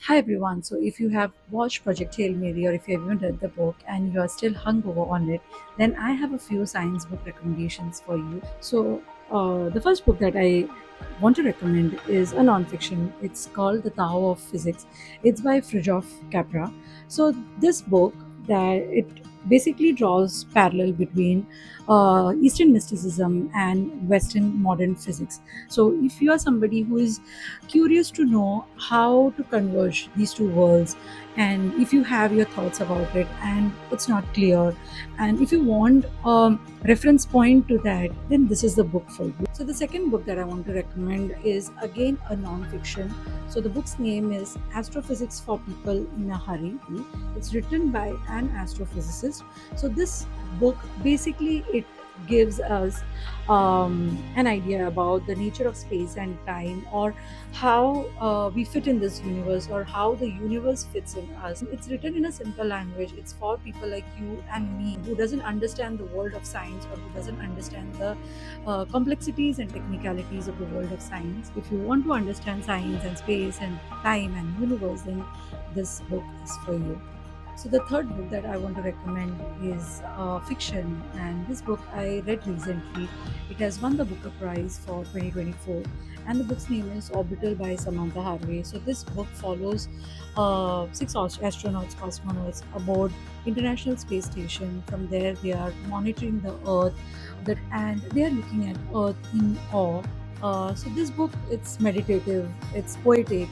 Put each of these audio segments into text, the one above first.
Hi everyone. So if you have watched Project Hail Mary or if you haven't read the book and you are still hungover on it, then I have a few science book recommendations for you. So the first book that I want to recommend is a non-fiction. It's called The Tao of Physics. It's by Fritjof Capra. So this book that it basically draws parallel between Eastern mysticism and Western modern physics. So if you are somebody who is curious to know how to converge these two worlds, and if you have your thoughts about it and it's not clear, and if you want a reference point to that, then this is the book for you. So the second book that I want to recommend is again a non-fiction. So the book's name is Astrophysics for People in a Hurry. It's written by an astrophysicist. So this book basically it gives us an idea about the nature of space and time, or how we fit in this universe, or how the universe fits in us. It's written in a simple language. It's for people like you and me who doesn't understand the world of science, or who doesn't understand the complexities and technicalities of the world of science. If you want to understand science and space and time and universe, then this book is for you. So the third book that I want to recommend is fiction, and this book I read recently. It has won the Booker Prize for 2024, and the book's name is Orbital by Samantha Harvey. So this book follows six astronauts, cosmonauts aboard International Space Station. From there, they are monitoring the Earth, and they are looking at Earth in awe. So this book, it's meditative, it's poetic.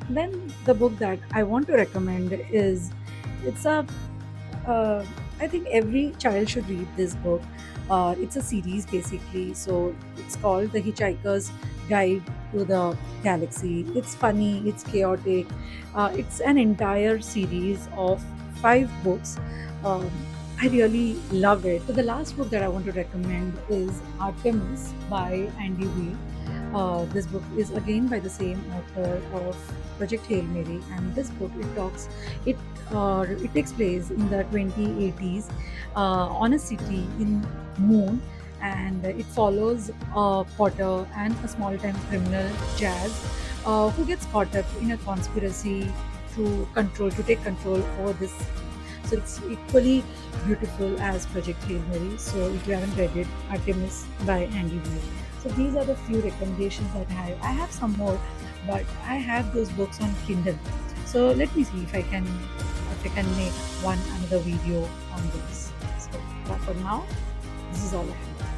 Then the book that I want to recommend is it's a I think every child should read this book. It's a series basically, so it's called The Hitchhiker's Guide to the Galaxy. It's funny, it's chaotic. It's an entire series of 5 books. Um, I really love it. So the last book that I want to recommend is Artemis by Andy Weir. This book is again by the same author of Project Hail Mary, and this book it takes place in the 2080s on a city in Moon, and it follows a potter and a small-time criminal, Jazz, who gets caught up in a conspiracy to take control over this city. So it's equally beautiful as Project Hail Mary. So if you haven't read it, Artemis by Andy Weir. So these are the few recommendations that I have. I have some more, but I have those books on Kindle. So let me see if I can make one another video on this. So but for now, this is all I have.